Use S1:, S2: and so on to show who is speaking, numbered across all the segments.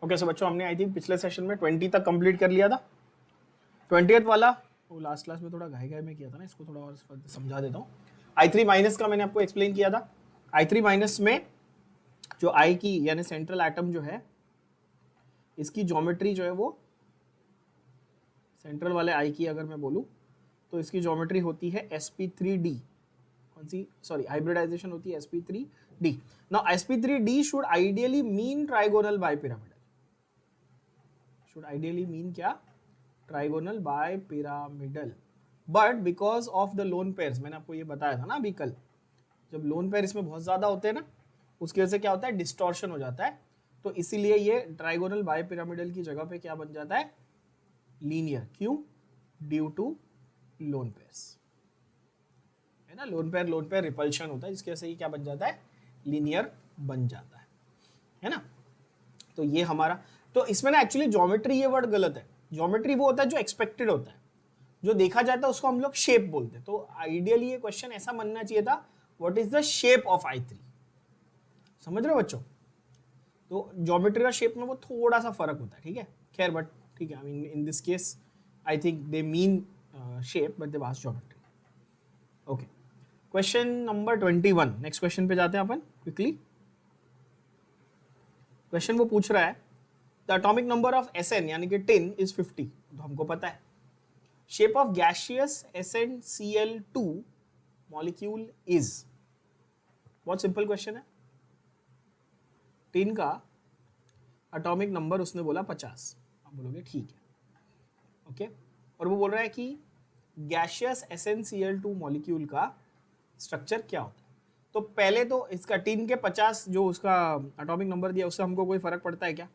S1: Okay so बच्चों हमने I think पिछले सेशन में 20 तक कंप्लीट कर लिया था। 20th वाला वो लास्ट क्लास में थोड़ा घाई में किया था ना, इसको थोड़ा और समझा देता हूँ। i3 माइनस का मैंने आपको एक्सप्लेन किया था। i3 माइनस में जो आई की यानी सेंट्रल एटम जो है इसकी ज्योमेट्री जो है वो सेंट्रल वाले आई की अगर मैं बोलूँ तो इसकी ज्योमेट्री होती है sp3d। कौन सी, सॉरी, हाइब्रिडाइजेशन होती है sp3d। Now sp3d should ideally mean trigonal bipyramidal. Should ideally mean क्या? Trigonal bipyramidal. But because of the lone pairs, मैंने आपको ये बताया था ना अभी कल, जब लोन पेयर इसमें बहुत ज्यादा होते हैं ना उसकी वजह से क्या होता है, डिस्टॉर्शन हो जाता है। तो इसीलिए ये ट्राइगोनल बाइपिरामिडल की जगह पे क्या बन जाता है, लीनियर। क्यों? ड्यू टू लोन पेयर्स, है ना। लोन पेयर रिपल्शन होता है जिसकी वजह से ये क्या बन जाता है, लीनियर बन जाता है ना। तो ये हमारा, तो इसमें ना एक्चुअली ज्योमेट्री ये वर्ड गलत है। ज्योमेट्री वो होता है जो एक्सपेक्टेड होता है, जो देखा जाता है उसको हम लोग शेप बोलते हैं। तो आइडियली ये क्वेश्चन ऐसा बनना चाहिए था, what is the shape of i3। समझ रहे हो बच्चों? तो ज्योमेट्री का शेप में वो थोड़ा सा फर्क होता है, ठीक है। खैर बट ठीक है, I mean in this case I think they mean shape but they was geometry. Okay, question number 21। Next question पे जाते हैं अपन क्विकली। क्वेश्चन वो पूछ रहा है the atomic number of Sn यानी कि tin इज 50। तो हमको पता है shape of gaseous SnCl2 molecule is. बहुत सिंपल क्वेश्चन है। टिन का एटॉमिक नंबर उसने बोला 50। आप बोलोगे ठीक है, ओके। और वो बोल रहा है कि गैसियस SnCl2 मॉलिक्यूल का स्ट्रक्चर क्या होता है। तो पहले तो इसका टिन के 50 जो उसका एटॉमिक नंबर दिया उससे हमको कोई फर्क पड़ता है क्या?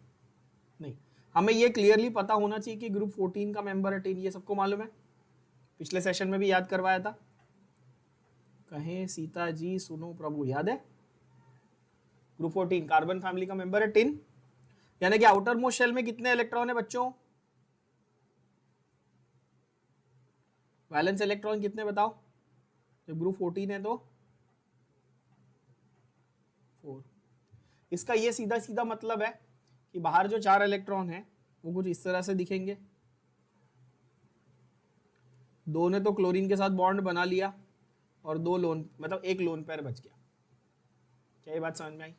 S1: नहीं। हमें ये क्लियरली पता होना चाहिए कि ग्रुप 14 का मेंबर है टिन, ये सबको मालूम है, पिछले सेशन में भी याद करवाया था। कहें सीता जी सुनो प्रभु, याद है? ग्रुप 14 कार्बन फैमिली का मेंबर है टिन, यानी कि आउटर मोस्ट शेल में कितने इलेक्ट्रॉन है बच्चों? वैलेंस इलेक्ट्रॉन कितने बताओ? जब ग्रुप 14 है तो 4। इसका ये सीधा सीधा मतलब है कि बाहर जो 4 इलेक्ट्रॉन है वो कुछ इस तरह से दिखेंगे। 2 ने तो क्लोरीन के साथ बॉन्ड बना लिया और 2 लोन, मतलब एक लोन पेयर बच गया। क्या ये बात समझ में आई?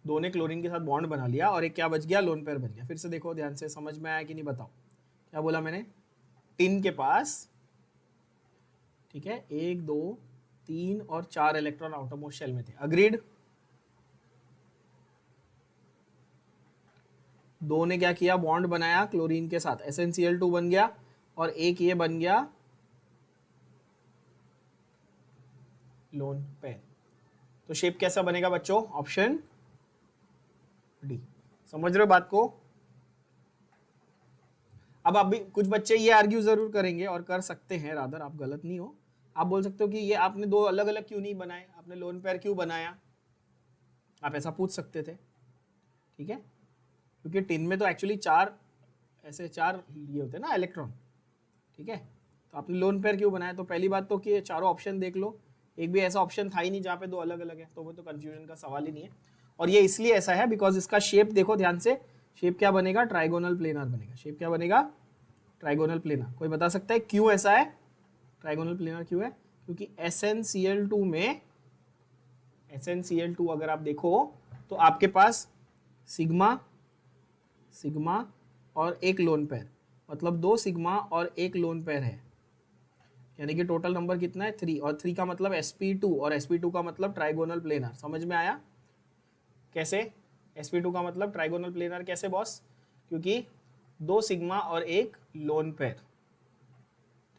S1: 2 ने क्लोरीन के साथ बॉन्ड बना लिया और एक क्या बच गया, लोन पेयर बच गया। फिर से देखो ध्यान से, समझ में आया कि नहीं बताओ? क्या बोला मैंने? टिन के पास, ठीक है, 1 2 3 और 4 इलेक्ट्रॉन आउटर मोस्ट शेल में थे। अग्रीड? 2 ने क्या किया, बॉन्ड बनाया क्लोरीन के साथ, SnCl2 बन गया और एक ये बन गया लोन पेयर। तो शेप कैसा बनेगा बच्चों? Option D. समझ रहे हो बात को? अब अभी कुछ बच्चे ये आर्ग्यू जरूर करेंगे और कर सकते हैं, रादर आप गलत नहीं हो। आप बोल सकते हो कि ये आपने 2 अलग अलग क्यों नहीं बनाए, आपने लोन पेयर क्यों बनाया? आप ऐसा पूछ सकते थे, ठीक है, क्योंकि टिन में तो एक्चुअली 4 ऐसे 4 ये होते हैं ना इलेक्ट्रॉन, ठीक है। तो आपने लोन पेयर क्यों बनाया? तो पहली बात तो कि चारों ऑप्शन देख लो, एक भी ऐसा ऑप्शन था ही नहीं जहाँ पे 2 अलग अलग है, तो वो तो कंफ्यूजन का सवाल ही नहीं है। और ये इसलिए ऐसा है बिकॉज इसका शेप देखो ध्यान से, शेप क्या बनेगा? ट्राइगोनल प्लेनर बनेगा। शेप क्या बनेगा? Trigonal planar. कोई बता सकता है क्यों ऐसा है? ट्राइगोनल प्लेनर क्यों है? क्योंकि SnCl2 में, SnCl2 अगर आप देखो तो आपके पास सिग्मा सिग्मा और एक लोन पेयर, मतलब 2 सिग्मा और एक लोन पेयर है, यानी कि टोटल नंबर कितना है? 3। और 3 का मतलब sp2 और sp2 का मतलब ट्राइगोनल प्लेनर। समझ में आया? कैसे sp2 का मतलब ट्राइगोनल प्लेनर कैसे बॉस? क्योंकि 2 सिग्मा और एक लोन पेयर,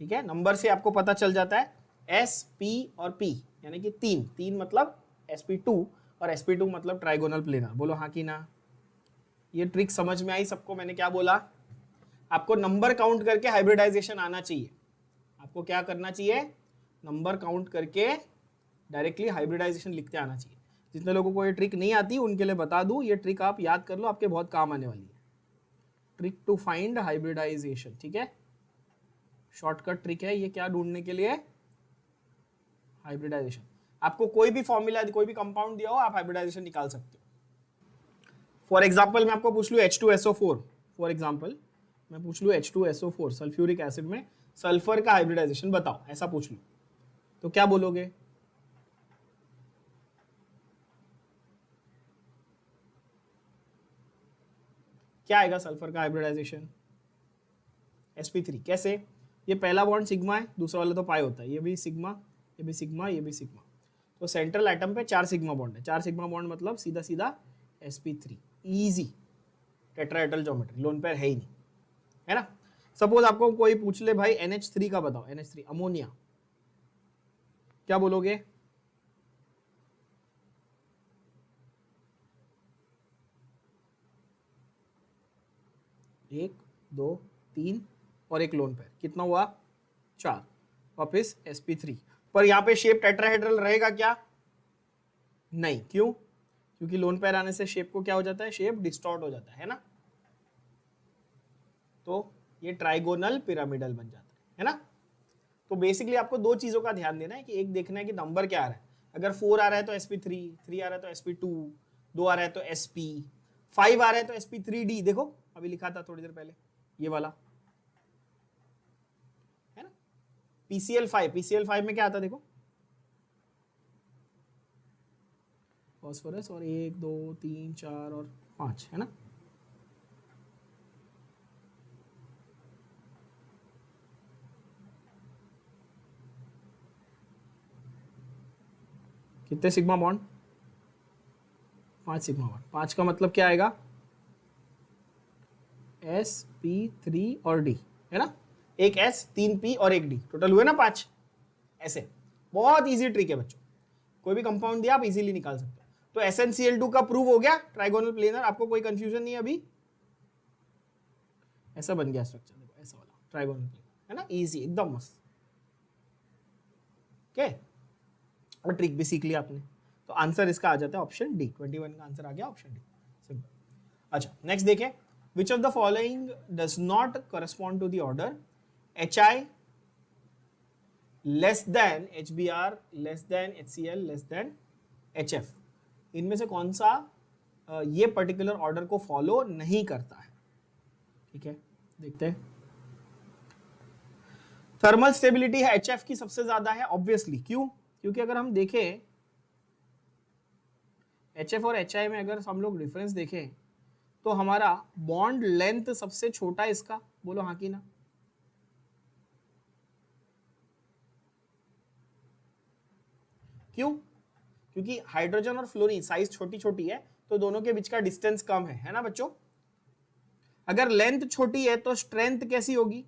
S1: ठीक है। नंबर से आपको पता चल जाता है s p और p, यानी कि 3 मतलब sp2 और sp2 मतलब ट्राइगोनल प्लेनर। बोलो हाँ कि ना? ये ट्रिक समझ में आई सबको? मैंने क्या बोला? आपको नंबर काउंट करके हाइब्रिडाइजेशन आना चाहिए। आपको क्या करना चाहिए? नंबर काउंट करके डायरेक्टली हाइब्रिडाइजेशन लिखते आना चाहिए। जितने लोगों को ये ट्रिक नहीं आती उनके लिए बता दूं, ये ट्रिक आप याद कर लो, आपके बहुत काम आने वाली है। ट्रिक टू फाइंड हाइब्रिडाइजेशन, ठीक है, शॉर्टकट ट्रिक है ये। क्या ढूंढने के लिए? हाइब्रिडाइजेशन। आपको कोई भी फॉर्मूला, कोई भी कंपाउंड दिया हो, आप हाइब्रिडाइजेशन निकाल सकते हो। फॉर एग्जाम्पल मैं आपको पूछ लूँ H2SO4, फॉर एग्जाम्पल मैं पूछ लूँ H2SO4 सल्फ्यूरिक एसिड में सल्फर का हाइब्रिडाइजेशन बताओ, ऐसा पूछ लूँ तो क्या बोलोगे? क्या आएगा सल्फर का हाइब्रिडाइजेशन? sp3। कैसे? ये पहला बॉन्ड सिग्मा है, दूसरा वाला तो पाई होता है, ये भी सिग्मा, ये भी सिग्मा, ये भी सिग्मा, तो सेंट्रल एटम पे 4 सिग्मा बॉन्ड है। 4 सिग्मा बॉन्ड मतलब सीधा सीधा sp3, easy tetrahedral geometry, lone pair है ही नहीं, है ना। सपोज आपको कोई पूछ ले भाई NH3 का बताओ, NH3 अमोनिया, क्या बोलोगे? एक, दो, तीन और एक लोन पेयर, कितना हुआ? 4, वापिस sp3। पर यहाँ पे शेप टेट्राहेड्रल रहेगा क्या? नहीं, क्यों? क्योंकि लोन पेयर आने से शेप को क्या हो जाता है? शेप डिस्टॉर्ट हो जाता है ना, तो ये ट्राइगोनल पिरामिडल बन जाता है ना। तो बेसिकली आपको दो चीजों का ध्यान देना है कि एक देखना है कि नंबर क्या आ रहा है। अगर 4 आ रहा है तो sp3, 3 आ रहा है तो sp2, 2 आ रहा है तो sp, 5 आ रहा है तो sp3d, देखो अभी लिखा था थोड़ी देर पहले ये वाला, है ना। PCl5 में क्या आता है देखो, फॉस्फोरस, और 1 2 3 4 और 5, है ना। कितने सिग्मा बॉन्ड? 5 sigma bond. 5 का मतलब क्या आएगा? sp3 और d, है ना। एक s, 3 p और एक d, टोटल हुए ना 5। ऐसे बहुत इजी ट्रिक है बच्चों, कोई भी कंपाउंड दिया आप इजीली निकाल सकते हो। तो SnCl2 का प्रूव हो गया ट्राइगोनल प्लेनर, आपको कोई कंफ्यूजन नहीं है अभी? ऐसा बन गया स्ट्रक्चर, देखो ऐसा वाला ट्राइगोनल प्लेनर, है ना, इजी एकदम मस्त। ओके, और ट्रिक भी सीख लिया आपने, तो आंसर इसका आ जाता है ऑप्शन डी। 21 का आंसर आ गया ऑप्शन डी, सिंपल। अच्छा नेक्स्ट देखिए, which of the following does not correspond to the order HI less than HBr less than HCl less than HF, इनमें से कौन सा ये पर्टिकुलर ऑर्डर को फॉलो नहीं करता है? ठीक है, देखते हैं। थर्मल स्टेबिलिटी है HF की सबसे ज्यादा है, ऑब्वियसली, क्यों? क्योंकि अगर हम देखें HF और HI में अगर हम लोग डिफरेंस देखें तो हमारा बॉन्ड लेंथ सबसे छोटा है इसका, बोलो हाँ कि ना। क्यों? क्योंकि हाइड्रोजन और फ्लोरीन साइज छोटी छोटी है, तो दोनों के बीच का डिस्टेंस कम है ना बच्चों। अगर लेंथ छोटी है तो स्ट्रेंथ कैसी होगी?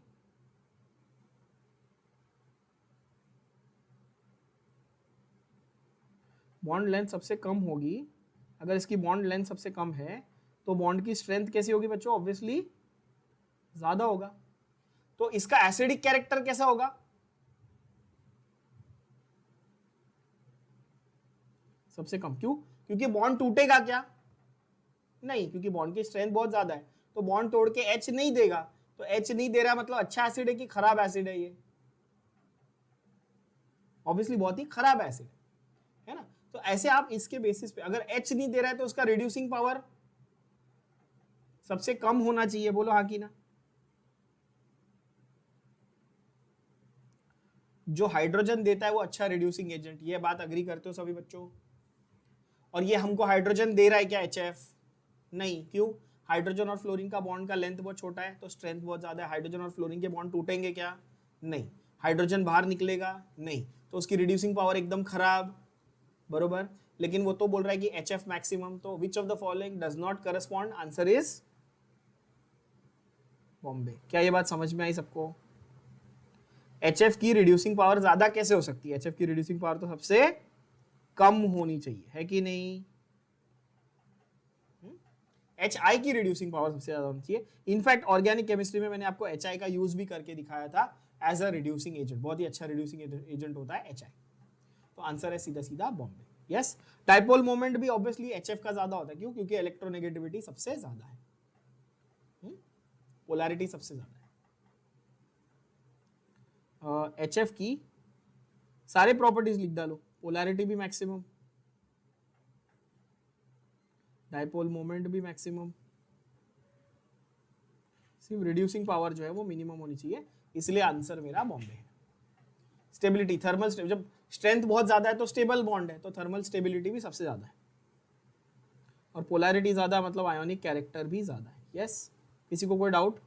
S1: बॉन्ड लेंथ सबसे कम होगी, अगर इसकी बॉन्ड लेंथ सबसे कम है तो बॉन्ड की स्ट्रेंथ कैसी होगी बच्चों? ऑब्वियसली ज्यादा होगा। तो इसका एसिडिक कैरेक्टर कैसा होगा? सबसे कम। क्यों? क्योंकि बॉन्ड टूटेगा क्या? नहीं, क्योंकि बॉन्ड की स्ट्रेंथ बहुत ज्यादा है, तो बॉन्ड तोड़ के H नहीं देगा, तो H नहीं दे रहा मतलब अच्छा एसिड है कि खराब एसिड है? ये ऑब्वियसली बहुत ही खराब एसिड है ना। तो ऐसे आप इसके बेसिस पे, अगर H नहीं दे रहा है तो उसका रिड्यूसिंग पावर सबसे कम होना चाहिए, बोलो हाँ कि ना। जो हाइड्रोजन देता है वो अच्छा रिड्यूसिंग एजेंट, ये बात अग्री करते हो सभी बच्चों? और ये हमको हाइड्रोजन दे रहा है क्या HF? नहीं, क्यों? हाइड्रोजन और फ्लोरीन का बॉन्ड का लेंथ बहुत छोटा है, तो स्ट्रेंथ बहुत ज्यादा है। हाइड्रोजन और फ्लोरीन के बॉन्ड टूटेंगे क्या? नहीं। हाइड्रोजन बाहर निकलेगा? नहीं, तो उसकी रिड्यूसिंग पावर एकदम खराब, बरोबर। लेकिन वो तो बोल रहा है कि HF मैक्सिमम, तो विच of the following does not correspond? Answer is Bombay. क्या ये बात समझ में आई सबको? HF की रिड्यूसिंग पावर ज्यादा कैसे हो सकती है? HF की रिड्यूसिंग पावर तो सबसे कम होनी चाहिए, है कि नहीं? HI की रिड्यूसिंग पावर सबसे ज्यादा होनी चाहिए। इनफैक्ट ऑर्गेनिक केमिस्ट्री में मैंने आपको HI का यूज भी करके दिखाया था एज अ रिड्यूसिंग एजेंट, बहुत ही अच्छा रिड्यूसिंग एजेंट होता है HI। तो आंसर है सीधा सीधा बॉम्बे। यस, डाइपोल मोमेंट भी ऑब्वियसली HF का ज्यादा होता है, क्यों? क्योंकि इलेक्ट्रोनेगेटिविटी सबसे ज्यादा है, पोलैरिटी सबसे ज्यादा है। HF की सारे प्रॉपर्टीज लिख डालो, पोलैरिटी भी मैक्सिमम, डाइपोल मोमेंट भी मैक्सिमम, सिर्फ रिड्यूसिंग पावर जो है वो मिनिमम होनी चाहिए, इसलिए आंसर मेरा बॉम्बे है। स्टेबिलिटी, थर्मल, जब स्ट्रेंथ बहुत ज्यादा है तो स्टेबल बॉन्ड है, तो थर्मल स्टेबिलिटी भी सबसे ज्यादा है, और पोलैरिटी ज्यादा मतलब आयोनिक कैरेक्टर भी ज्यादा है। यस, किसी को कोई डाउट,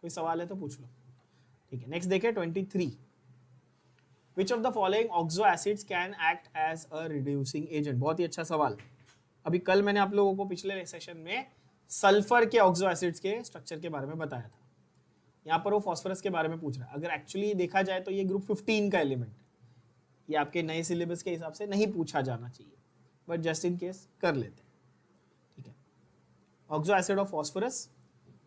S1: कोई सवाल है तो पूछ लो। ठीक है, नेक्स्ट देखें 23। Which of the following oxo acids can act as a reducing agent? बहुत ही अच्छा सवाल। अभी कल मैंने आप लोगों को पिछले सेशन में सल्फर के ऑक्सो एसिड्स के स्ट्रक्चर के बारे में बताया था, यहाँ पर वो फॉस्फोरस के बारे में पूछ रहा है। अगर एक्चुअली देखा जाए तो ये ग्रुप 15 का एलिमेंट है, ये आपके नए सिलेबस के हिसाब से नहीं पूछा जाना चाहिए, बट जस्ट इन केस कर लेते हैं। ठीक है, oxo acid of phosphorus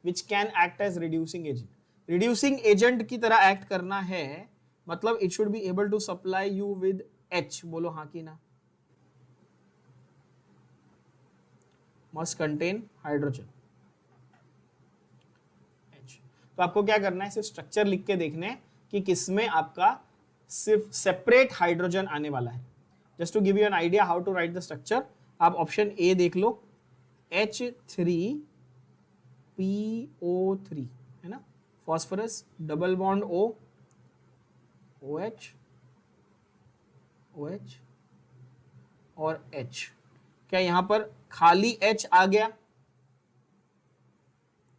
S1: which can act as reducing agent. Reducing agent की तरह एक्ट करना है मतलब it should be able to supply you with H, बोलो हाँ कि ना। Must contain hydrogen H। तो आपको क्या करना है, सिर्फ स्ट्रक्चर लिख के देखना है कि किसमें आपका सिर्फ सेपरेट हाइड्रोजन आने वाला है। Just to give you an idea how to write the structure, आप ऑप्शन ए देख लो, H3PO3 है ना, phosphorus, double bond O, OH, OH और H। क्या यहां पर खाली H आ गया?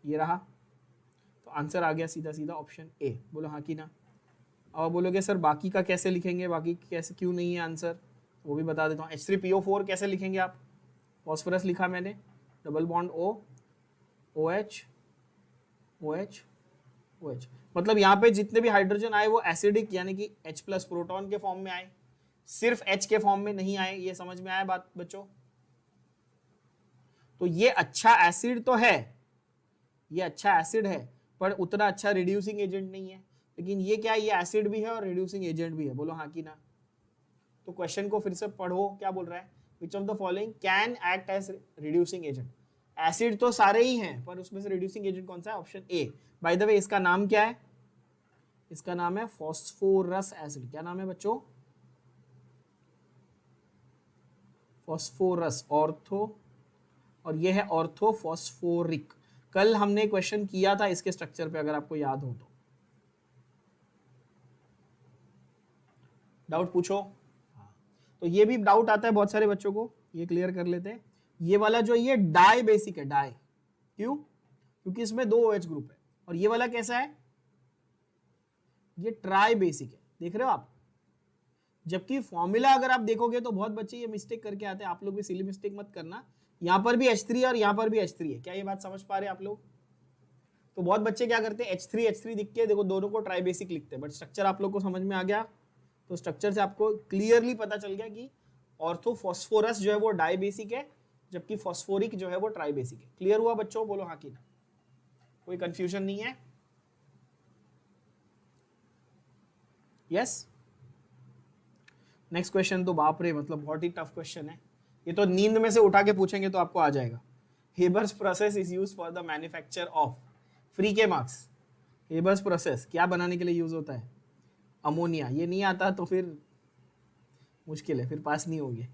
S1: ये रहा, तो आंसर आ गया सीधा सीधा ऑप्शन ए, बोलो हाँ कि ना। अब बोलोगे सर बाकी का कैसे लिखेंगे, बाकी कैसे क्यों नहीं है आंसर, वो भी बता देता हूँ। H3PO4 कैसे लिखेंगे आप, फॉस्फोरस लिखा मैंने, double bond O, OH, OH, OH, मतलब यहाँ पे जितने भी हाइड्रोजन आए वो एसिडिक यानी कि H प्लस प्रोटॉन के फॉर्म में आए, सिर्फ H के फॉर्म में नहीं आए। ये समझ में आया बात बच्चों? तो ये अच्छा एसिड तो है, ये अच्छा एसिड है, पर उतना अच्छा रिड्यूसिंग एजेंट नहीं है। लेकिन ये क्या है, ये एसिड भी है और रिड्यूसिंग एजेंट भी है, बोलो हाँ कि ना। तो क्वेश्चन को फिर से पढ़ो, क्या बोल रहा है, which of the following can act as reducing agent. Acid तो सारे ही हैं, पर उसमें से रिड्यूसिंग एजेंट कौन सा है, option A. By the way इसका नाम क्या है, इसका नाम है फॉस्फोरस एसिड। क्या नाम है बच्चों, फॉस्फोरस, ऑर्थो, और ये है ऑर्थोफॉस्फोरिक। कल हमने क्वेश्चन किया था इसके स्ट्रक्चर पे, अगर आपको याद हो तो। डाउट पूछो। तो ये भी डाउट आता है बहुत सारे बच्चों को, ये क्लियर कर लेते हैं। ये वाला जो ये डाई बेसिक है, डाई क्यों, क्योंकि इसमें 2 OH ग्रुप है। और ये वाला कैसा है, ये ट्राई बेसिक है, देख रहे हो आप। जबकि फॉर्मूला अगर आप देखोगे तो बहुत बच्चे ये मिस्टेक करके आते हैं, आप लोग भी सिली मिस्टेक मत करना। यहां पर भी H3 और यहां पर भी H3 है, क्या ये बात समझ पा रहे हैं आप लोग? तो बहुत बच्चे क्या करते हैं, H3 दिख के देखो दोनों को ट्राई बेसिक लिखते हैं, बट स्ट्रक्चर आप लोग को समझ में आ गया। तो स्ट्रक्चर से आपको क्लियरली पता चल गया कि ऑर्थोफॉस्फोरस जो है वो डाई बेसिक है, जबकि फॉस्फोरिक जो है वो ट्राई बेसिक है। क्लियर हुआ बच्चों, बोलो हाँ कि ना, कोई कंफ्यूजन नहीं है? यस। नेक्स्ट क्वेश्चन तो बाप रे, मतलब बहुत ही टफ क्वेश्चन है, ये तो नींद में से उठा के पूछेंगे तो आपको आ जाएगा। Haber's process is used for the manufacture of, free के मार्क्स। हेबर्स प्रोसेस क्या बनाने के लिए यूज होता है, अमोनिया। ये नहीं आता तो फिर मुश्किल है, फिर पास नहीं होगे।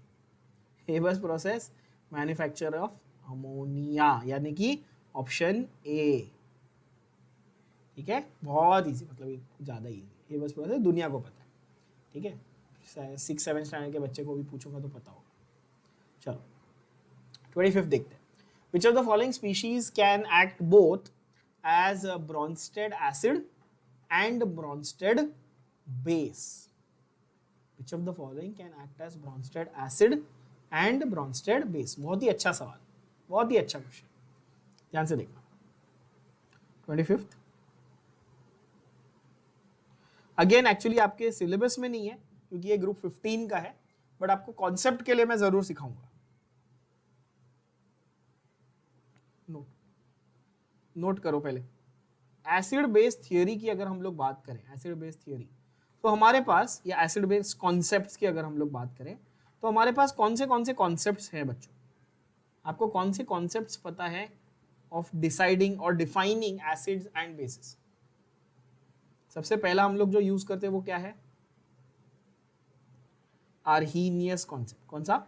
S1: Haber's process manufacture of ammonia, यानी कि ऑप्शन ए। ठीक है, बहुत इजी, मतलब ज्यादा इजी। हेबर्स प्रोसेस दुनिया को पता है, ठीक है, 6-7 स्टैंडर्ड के बच्चे को भी पूछूंगा तो पता होगा। चलो 25 देखते हैं। Which of the following species can act both as Bronsted acid and Bronsted base? Which of the following can act as Bronsted acid and Bronsted base? बहुत ही अच्छा सवाल, बहुत ही अच्छा क्वेश्चन, ध्यान से देखना। 25 अगेन एक्चुअली आपके सिलेबस में नहीं है क्योंकि ये ग्रुप 15 का है, बट आपको कॉन्सेप्ट के लिए मैं जरूर सिखाऊंगा। नोट करो पहले, एसिड बेस थियोरी की अगर हम लोग बात करें, एसिड बेस थियोरी, तो हमारे पास, या एसिड बेस कॉन्सेप्ट्स की अगर हम लोग बात करें, तो हमारे पास कौन से कॉन्सेप्ट्स हैं बच्चों? आपको कौन से कॉन्सेप्ट्स पता है ऑफ डिसाइडिंग और डिफाइनिंग एसिड्स एंड बेसिस? सबसे पहला हम लोग जो यूज करते हैं वो क्या है, आर्हीनियस कॉन्सेप्ट। कौन सा?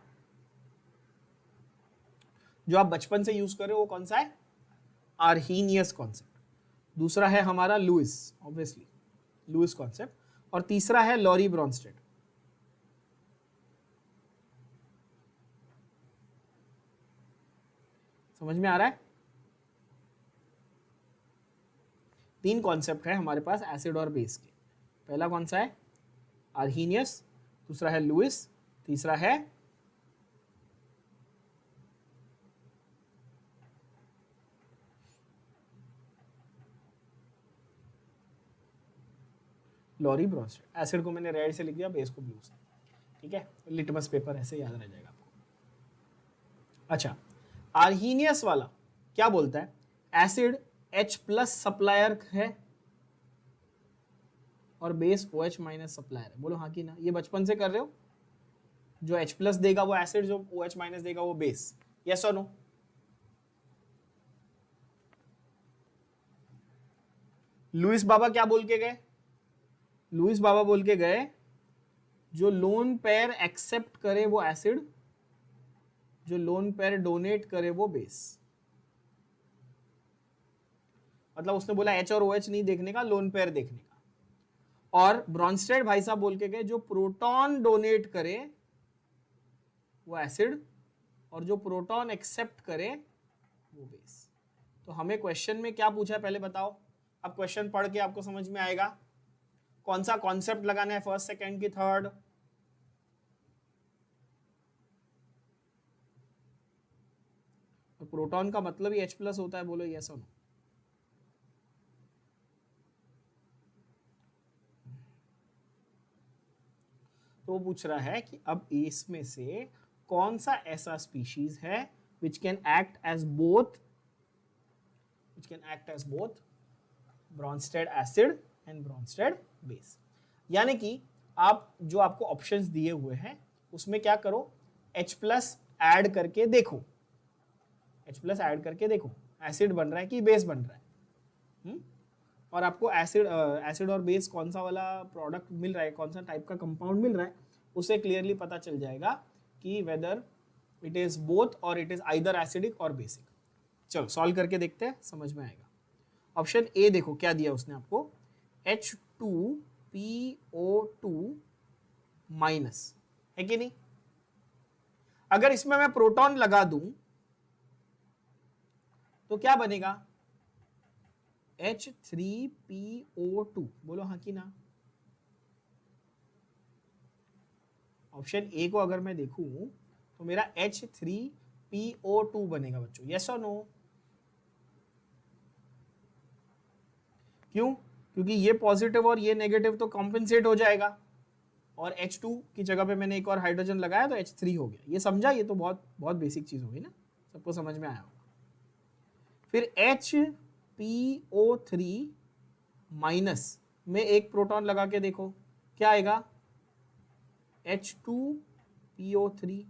S1: जो आप बचपन से यूज कर रहे हो वो कौन सा है? Arrhenius concept. दूसरा है हमारा लुइस, ऑब्वियसली लुइस कॉन्सेप्ट, और तीसरा है लॉरी ब्रॉन्स्टेड। समझ में आ रहा है? तीन कॉन्सेप्ट है हमारे पास एसिड और बेस के। पहला कौन सा है? आर्हीनियस, दूसरा है लुइस, तीसरा है लॉरी ब्रॉन्स्टेड। एसिड को मैंने रेड से लिख दिया, बेस को ब्लू से, ठीक है? लिटमस पेपर ऐसे याद रह जाएगा आपको। अच्छा, आर्हीनियस वाला क्या बोलता है? एसिड H+ सप्लायर है और बेस OH- सप्लायर है। बोलो हाँ कि ना? ये बचपन से कर रहे हो। जो H+ देगा वो एसिड, जो OH- देगा वो बेस। यस और नो? लुइस बाबा क्या बोल के गए? लुइस बाबा बोल के गए जो लोन पेयर एक्सेप्ट करे वो एसिड, जो लोन पेयर डोनेट करे वो बेस। मतलब उसने बोला H और OH नहीं देखने का, लोन पेयर देखने का। और ब्रॉन्स्टेड भाई साहब बोल के गए जो प्रोटॉन डोनेट करे वो एसिड, और जो प्रोटॉन एक्सेप्ट करे वो बेस। तो हमें क्वेश्चन में क्या पूछा है पहले बताओ। अब क्वेश्चन पढ़ के आपको समझ में आएगा कौन सा कॉन्सेप्ट लगाना है, फर्स्ट, सेकंड की थर्ड। तो प्रोटॉन का मतलब ही H+ होता है। बोलो यस और नो? तो वो पूछ रहा है कि अब इसमें से कौन सा ऐसा स्पीशीज है which can act as both Brønsted acid and Bronsted base. यानी कि आप जो आपको ऑप्शंस दिए हुए हैं उसमें क्या करो, H+ ऐड करके देखो, H+ ऐड करके देखो एसिड बन रहा है कि बेस बन रहा है। और आपको एसिड और बेस कौन सा वाला प्रोडक्ट मिल रहा है, कौन सा टाइप का कंपाउंड मिल रहा है, उससे क्लियरली पता चल जाएगा कि वेदर इट इज बोथ और इट इज आइदर एसिडिक और बेसिक। चलो सॉल्व करके देखते हैं, समझ में आएगा। ऑप्शन ए देखो क्या दिया उसने आपको, H2PO2- है कि नहीं? अगर इसमें मैं प्रोटॉन लगा दूं तो क्या बनेगा? H3PO2। बोलो हाँ कि ना? ऑप्शन ए को अगर मैं देखूं तो मेरा H3PO2 बनेगा बच्चों। यस और नो? क्यों? क्योंकि ये पॉजिटिव और ये नेगेटिव तो कॉम्पेंसेट हो जाएगा, और H2 की जगह पे मैंने एक और हाइड्रोजन लगाया तो H3 हो गया। ये समझा? ये तो बहुत बहुत बेसिक चीज होगी ना, सबको समझ में आया होगा। फिर H3PO3- में एक प्रोटॉन लगा के देखो क्या आएगा, H2PO3।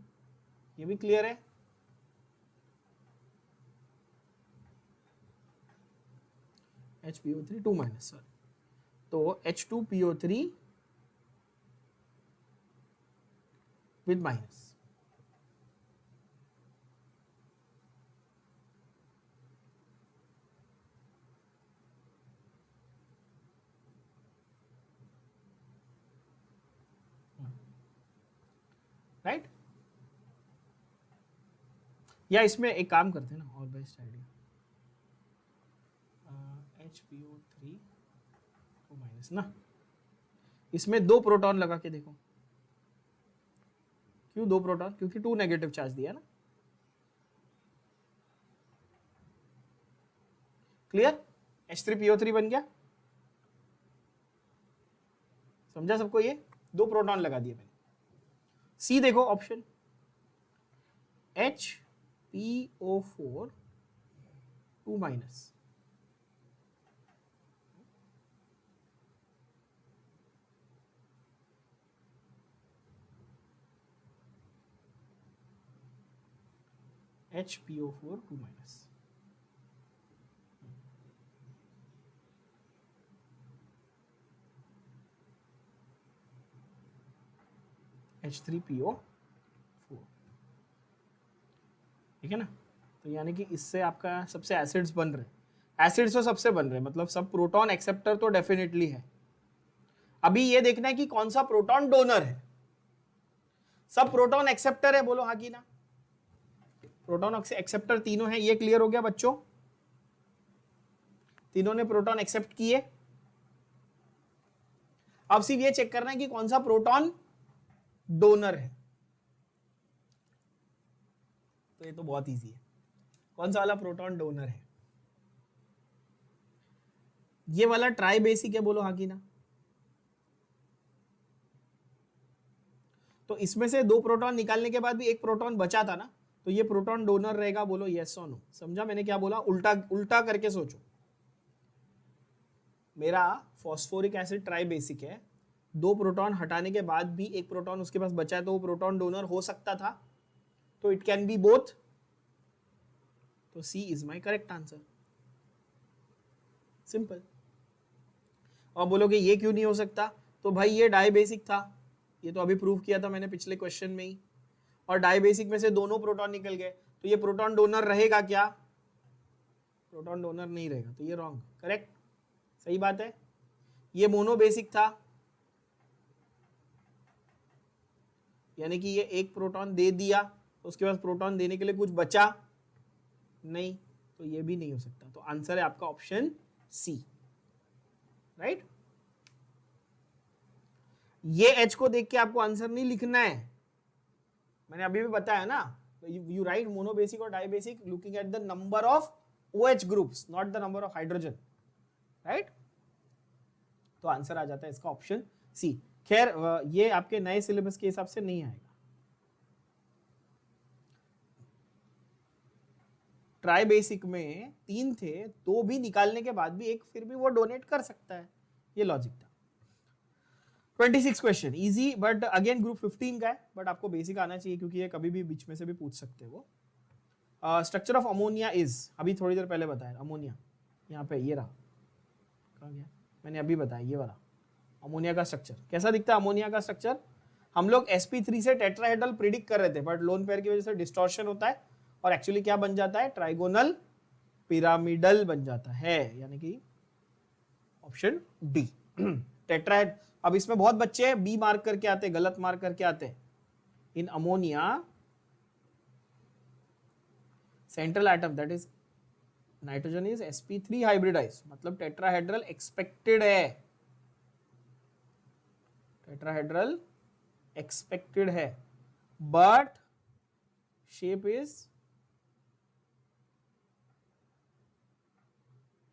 S1: ये भी क्लियर है? HPO3 2- सॉरी, तो H2PO3 विद माइनस। राइट? या इसमें एक काम करते हैं ना, और बेस्ट आइडिया, HPO3 2- ना, इसमें 2 प्रोटॉन लगा के देखो। क्यों 2 प्रोटॉन? क्योंकि 2 नेगेटिव चार्ज दिया ना। क्लियर? H3PO3 बन गया। समझा सबको? ये 2 प्रोटॉन लगा दिए मैंने। सी देखो ऑप्शन, HPO4 2-। HPO4 2-। H3PO4, ठीक है ना? तो यानी कि इससे आपका सबसे एसिड्स बन रहे, एसिड्स तो सबसे बन रहे, मतलब सब प्रोटॉन एक्सेप्टर तो डेफिनेटली है। अभी ये देखना है कि कौन सा प्रोटॉन डोनर है। सब प्रोटॉन एक्सेप्टर है, बोलो हाँ कि ना। प्रोटॉन एक्सेप्टर तीनों है, ये क्लियर हो गया बच्चों, तीनों ने प्रोटॉन एक्सेप्ट किए। अब सिर्फ ये चेक करना है कि कौन सा प्रोटॉन डोनर है। तो ये तो बहुत इजी है, कौन सा वाला प्रोटॉन डोनर है। ये वाला ट्राई बेसिक है, बोलो हाँ कि ना। तो इसमें से 2 प्रोटॉन निकालने के बाद भी एक प्रोटॉन बचा था ना, तो ये प्रोटॉन डोनर रहेगा, बोलो यस और नो। समझा मैंने क्या बोला, उल्टा उल्टा करके सोचो। मेरा फॉस्फोरिक एसिड ट्राई बेसिक है, 2 प्रोटॉन हटाने के बाद भी एक प्रोटॉन उसके पास बचा है, तो वो प्रोटॉन डोनर हो सकता था, तो इट कैन बी बोथ। तो C is my correct answer, simple. और बोलोगे ये क्यों नहीं हो सकता, तो भाई ये डाई बेसिक था, ये तो अभी प्रूव किया था मैंने पिछले क्वेश्चन में ही, और डाई बेसिक में से दोनों प्रोटॉन निकल गए, तो ये प्रोटॉन डोनर रहेगा क्या, प्रोटॉन डोनर नहीं रहेगा, तो ये रॉन्ग। करेक्ट, सही बात है। ये मोनो बेसिक था, यानी कि ये एक प्रोटॉन दे दिया, तो उसके पास प्रोटॉन देने के लिए कुछ बचा नहीं, तो ये भी नहीं हो सकता। तो आंसर है आपका ऑप्शन सी, राइट। ये H को देख के आपको आंसर नहीं लिखना है, मैंने अभी भी बताया ना। यू राइट मोनो बेसिक और di basic looking at the number of OH groups, not the number of hydrogen, right. तो आंसर आ जाता है इसका ऑप्शन सी। खैर ये आपके नए सिलेबस के हिसाब से नहीं आएगा। ट्राई बेसिक में 3 थे, 2 भी निकालने के बाद भी एक फिर भी वो डोनेट कर सकता है, ये लॉजिक था। 26 question easy, but again group 15 का है, बट आपको बेसिक आना चाहिए क्योंकि ये कभी भी बीच में से भी पूछ सकते हैं वो। स्ट्रक्चर ऑफ अमोनिया इज, अभी थोड़ी देर पहले बताया अमोनिया, यहाँ पे ये रहा, कहाँ गया, मैंने अभी बताया ये वाला अमोनिया का स्ट्रक्चर। कैसा दिखता है अमोनिया का स्ट्रक्चर, हम लोग sp3 से टेट्राहेड्रल प्रिडिक्ट कर रहे थे, बट लोन पेयर की वजह से डिस्टॉर्शन होता है और एक्चुअली क्या बन जाता है, ट्राइगोनल पिरामिडल बन जाता है, यानी कि ऑप्शन डी टेट्राहेड। अब इसमें बहुत बच्चे बी मार्क करके आते, गलत मार्क करके आते। In ammonia central atom that is nitrogen is sp3 hybridise, मतलब टेट्राहेड्रल एक्सपेक्टेड है, टेट्राहेड्रल एक्सपेक्टेड है, but shape is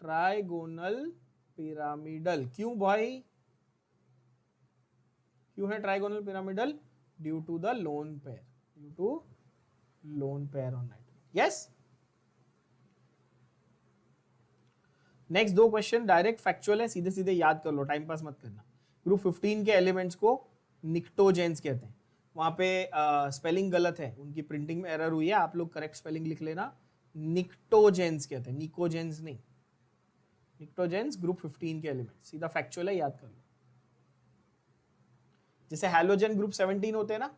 S1: trigonal pyramidal. क्यों भाई, क्यों है trigonal pyramidal, due to the lone pair, due to lone pair on nitrogen. Yes, next 2 question direct factual है, सीधे सीधे याद कर लो, टाइम पास मत करना। ग्रुप 15 के एलिमेंट्स को निक्टोजेंस कहते हैं, वहां पे स्पेलिंग गलत है, उनकी प्रिंटिंग में एरर हुई है, आप लोग करेक्ट स्पेलिंग लिख लेना, निक्टोजेंस कहते हैं, निकोजेंस नहीं, निक्टोजेंस ग्रुप 15 के एलिमेंट्स, सीधा फैक्चुअल है, याद कर लो। जैसे हैलोजन ग्रुप 17 होते हैं ना,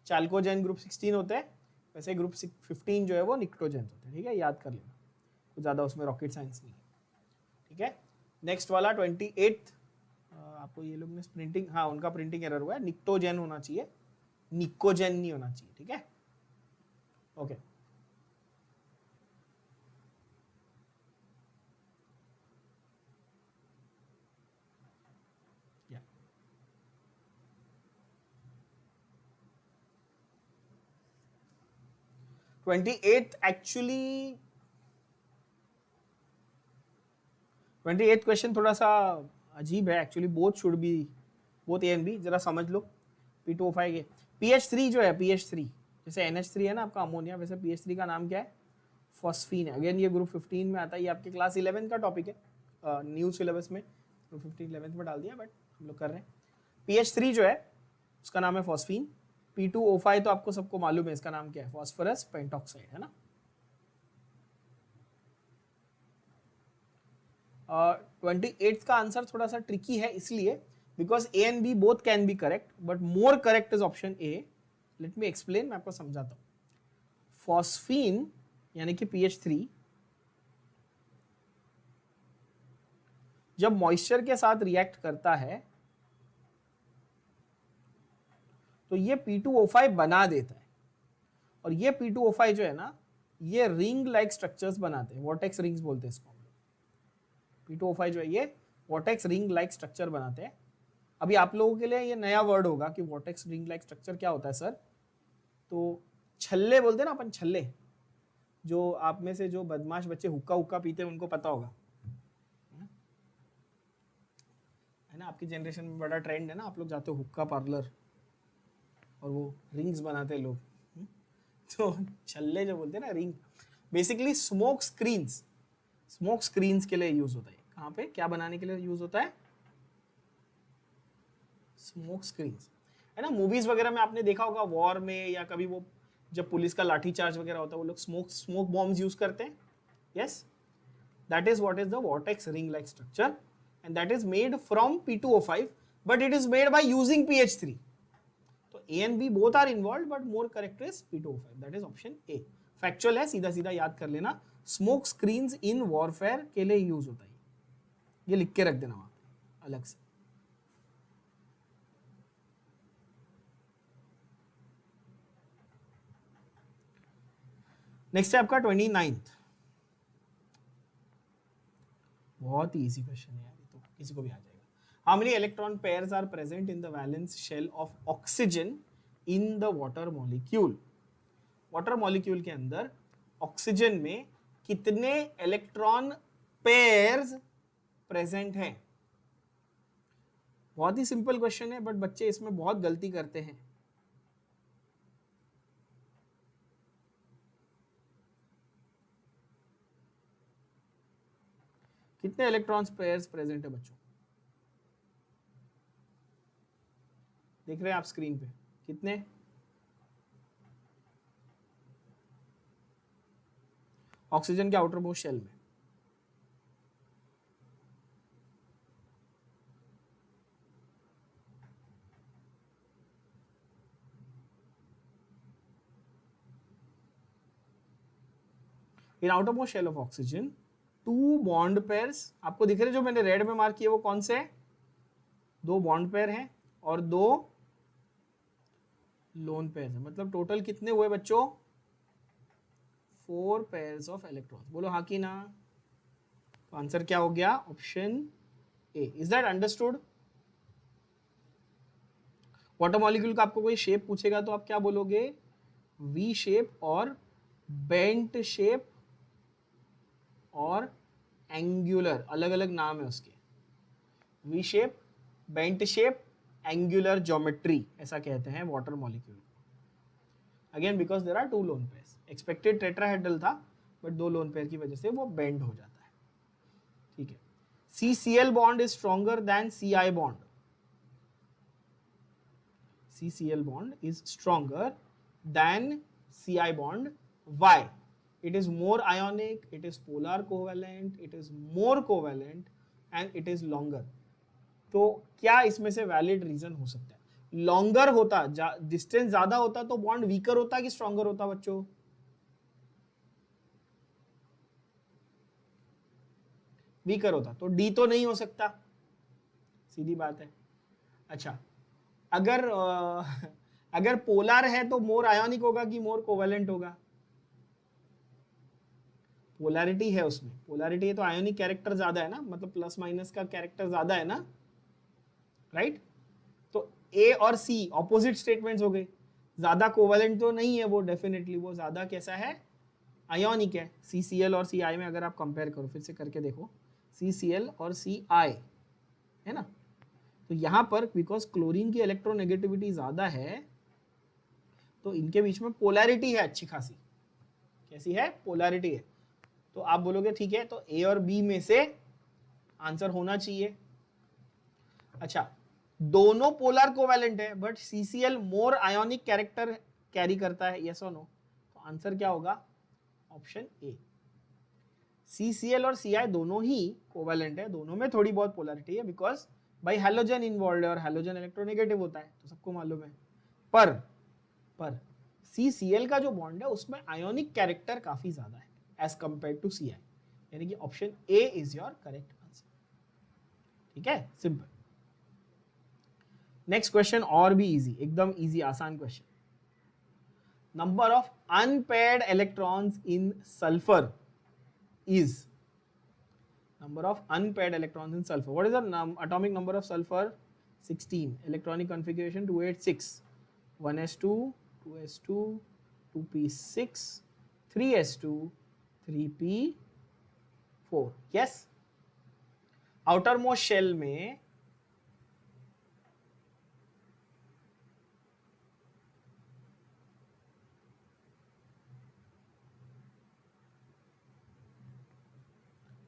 S1: चाल्कोजेन ग्रुप 16 होते हैं, वैसे ग्रुप 15 जो है वो निक्टोजेंस होते हैं, ठीक है, याद कर लेना, कुछ ज्यादा उसमें रॉकेट साइंस नहीं है, ठीक है। नेक्स्ट वाला 28 आपको ये लोग ने प्रिंटिंग, हाँ उनका प्रिंटिंग एरर हुआ है, निक्टोजेन होना चाहिए, निकोजेन नहीं होना चाहिए, ठीक है, ओके। एक्चुअली 28 क्वेश्चन थोड़ा सा अजीब है actually, both should be, both A and B, जरा समझ लो। P2O5 के PH3 जो है, PH3 जैसे NH3 है ना आपका अमोनिया, वैसे PH3 का नाम क्या है, फॉस्फीन है। अगेन ये ग्रुप 15 में आता है, ये आपके क्लास 11 का टॉपिक है, न्यू सिलेबस में ग्रुप 15 11th में डाल दिया, बट हम लोग कर रहे हैं। PH3 जो है उसका नाम है फॉस्फीन, P2O5 तो आपको सबको मालूम है इसका नाम क्या है, फॉस्फोरस पेंटॉक्साइड, है ना। 28th का आंसर थोड़ा सा ट्रिकी है, इसलिए because A and B both can be correct, but more correct is option A। Let me explain, मैं आपको समझाता हूँ। फॉस्फीन यानी कि PH3 जब मॉइस्चर के साथ रिएक्ट करता है तो ये P2O5 बना देता है, और ये P2O5 जो है ना, ये रिंग लाइक स्ट्रक्चर्स बनाते हैं, वॉर्टेक्स रिंग्स बोलते हैं इसको। P2O5 जो है ये वॉर्टेक्स रिंग लाइक स्ट्रक्चर बनाते हैं। अभी आप लोगों के लिए ये नया वर्ड होगा कि वॉर्टेक्स रिंग लाइक स्ट्रक्चर क्या होता है सर। तो छल्ले बोलते हैं ना अपन, छल्ले, जो आप में से जो बदमाश बच्चे हुक्का हुक्का पीते हैं उनको पता होगा, है ना। आपकी जनरेशन में बड़ा ट्रेंड है ना, आप लोग जाते हो हुक्का पार्लर और वो रिंग्स बनाते हैं लोग। तो छल्ले जो बोलते हैं ना, ring, basically smoke screens, smoke screens के लिए यूज होता है। कहाँ पे क्या बनाने के लिए यूज होता है? स्मोक स्क्रीन्स, है ना। मूवीज वगैरह में आपने देखा होगा, वॉर में या कभी वो जब पुलिस का लाठी चार्ज वगैरह होता है, वो लोग स्मोक बॉम्ब्स यूज करते हैं। Yes, that is what is the vortex ring like structure, and that is made from P2O5, but it is made by using PH3. तो A and B both are involved, but more correct is P2O5. That is option A. Factual है, सीधा सीधा याद कर लेना। Smoke screens in warfare के लिए use होता है, ये लिख के रख देना वहां पे अलग से। नेक्स्ट है आपका 29th, बहुत ही इजी क्वेश्चन है यार, तो किसी को भी आ जाएगा। How many electron pairs are present in the valence shell of oxygen in the water molecule? Water molecule के अंदर ऑक्सीजन में कितने इलेक्ट्रॉन पेयर्स प्रेजेंट हैं? बहुत ही सिंपल क्वेश्चन है, बट बच्चे इसमें बहुत गलती करते हैं। कितने इलेक्ट्रॉन्स पेयर्स प्रेजेंट है बच्चों? देख रहे हैं आप स्क्रीन पे, कितने? ऑक्सीजन के आउटर मोस्ट शेल में in outermost shell of oxygen 2 bond pairs आपको दिख रहे, जो मैंने रेड में मार्क किए वो कौन से हैं? 2 बॉन्ड पेयर हैं और 2 लोन पेयर है। मतलब टोटल कितने हुए बच्चों? 4 पेयर्स ऑफ इलेक्ट्रॉन्स। बोलो हाँ कि ना। तो आंसर क्या हो गया? Option A. Is that understood? Water molecule का आपको कोई शेप पूछेगा तो आप क्या बोलोगे? वी शेप और बेंट शेप और एंगुलर, अलग अलग नाम है उसके। V shape, bent shape, angular geometry, ऐसा कहते हैं water molecule. Again because there are 2 lone pairs. Expected tetrahedral था, बट 2 लोन पेयर की वजह से वो बेंड हो जाता है। ठीक है। CCl bond is stronger than Ci bond. CCl bond is stronger than Ci bond. Why? It is more ionic, it is polar covalent, it is more covalent and it is longer. तो क्या इसमें से valid reason हो सकता है? Longer होता, distance ज्यादा होता तो बॉन्ड वीकर होता कि स्ट्रॉन्गर होता बच्चों? वीकर होता। तो डी तो नहीं हो सकता, सीधी बात है। अच्छा, अगर पोलर है तो मोर आयोनिक होगा कि मोर कोवेलेंट होगा? पोलैरिटी है उसमें, पोलैरिटी है तो आयोनिक कैरेक्टर ज्यादा है ना, मतलब प्लस माइनस का कैरेक्टर ज्यादा है ना, राइट? तो ए और सी ऑपोजिट स्टेटमेंट्स हो गए। ज्यादा कोवेलेंट तो नहीं है वो, डेफिनेटली वो ज्यादा कैसा है? आयोनिक है। CCl और Ci में अगर आप कंपेयर करो, फिर से करके देखो, CCl और Ci है ना, तो यहां पर बिकॉज क्लोरीन की इलेक्ट्रोनेगेटिविटी ज्यादा है तो इनके बीच में पोलैरिटी है अच्छी खासी। कैसी है? पोलैरिटी है। तो आप बोलोगे ठीक है, तो ए और बी में से आंसर होना चाहिए। अच्छा, दोनों पोलर कोवेलेंट है but CCl more ionic character carry करता है, यस और नो? तो आंसर क्या होगा? Option A. CCl और Ci दोनों ही कोवेलेंट है, दोनों में थोड़ी बहुत पोलैरिटी है बिकॉज भाई हैलोजन इन्वॉल्व है और हैलोजन इलेक्ट्रोनेगेटिव होता है, तो सबको मालूम है। पर CCl का जो बॉन्ड है उसमें आयोनिक कैरेक्टर काफी ज्यादा है एज कंपेयर टू Ci, यानी कि option A is your correct answer. ठीक है, सिंपल। नेक्स्ट क्वेश्चन और भी इजी, एकदम इजी आसान question. Number of unpaired electrons in sulphur is number of unpaired electrons in sulfur. What is the atomic number of sulfur? 16. Electronic configuration 286. 1s2, 2s2, 2p6, 3s2, 3p4. Yes. outermost shell में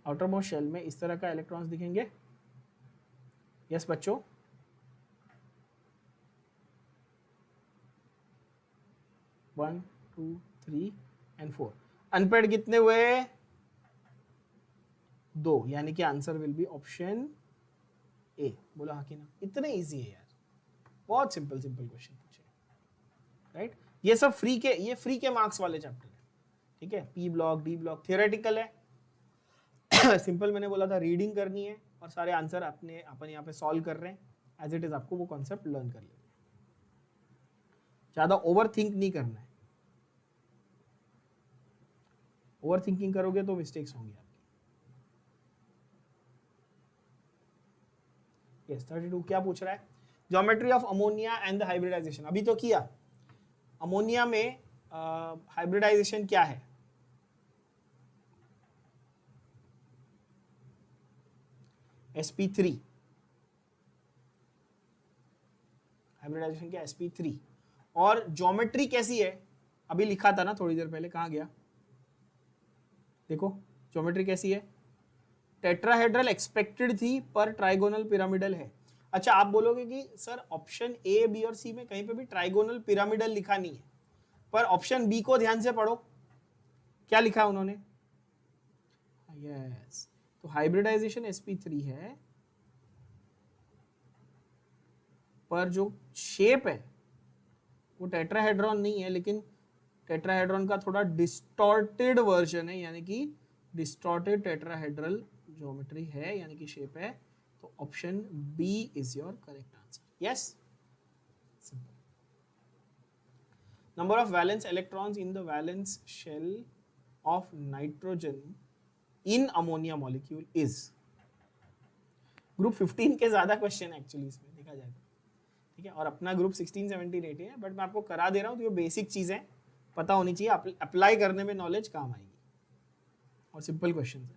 S1: outermost shell में इस तरह का electrons दिखेंगे। Yes बच्चों, one, two, three and four. Unpaired कितने हुए? 2, यानी कि answer will be option A. बोला हाँ कि ना? इतने इजी है यार, बहुत सिंपल सिंपल क्वेश्चन पूछे, राइट? ये सब फ्री के मार्क्स वाले चैप्टर है। ठीक है, P block, D block theoretical है। सिंपल मैंने बोला था रीडिंग करनी है और सारे आंसर अपन यहाँ पे सॉल्व कर रहे हैं एज इट इज। आपको वो कॉन्सेप्ट लर्न कर लेना, ज्यादा ओवर थिंक नहीं करना है। ओवर थिंकिंग करोगे तो मिस्टेक्स होंगी आपकी। यस, 32 क्या पूछ रहा है? Geometry of ammonia and the hybridisation. अभी तो किया। अमोनिया में हाइब्रिडाइजेशन क्या है? sp3। हाइब्रिडाइजेशन क्या? sp3। और ज्योमेट्री कैसी है? अभी लिखा था ना थोड़ी देर पहले, कहां गया? देखो ज्योमेट्री कैसी है। टेट्राहेड्रल एक्सपेक्टेड थी पर ट्राइगोनल पिरामिडल है। अच्छा, आप बोलोगे कि सर ऑप्शन ए, बी और सी में कहीं पे भी ट्राइगोनल पिरामिडल लिखा नहीं है, पर ऑप्शन बी को ध्यान से पढ़ो, क्या लिखा है उन्होंने? यस, तो हाइब्रिडाइजेशन sp3 है, पर जो शेप है वो टेट्राहेड्रॉन नहीं है, लेकिन टेट्राहेड्रॉन का थोड़ा डिस्टॉर्टेड वर्जन है, यानी कि डिस्टॉर्टेड टेट्राहेड्रल ज्योमेट्री है, यानी कि शेप है। तो option B is your correct answer. Yes, simple. Number of valence electrons in the valence shell of nitrogen in ammonia molecule is. Group 15 के ज्यादा क्वेश्चन एक्चुअली इसमें देखा जाए तो, ठीक है, और अपना ग्रुप 16, 17, 18 है, बट मैं आपको करा दे रहा हूँ तो ये बेसिक चीजें पता होनी चाहिए, अप्लाई करने में नॉलेज काम आएगी। और सिंपल क्वेश्चन है।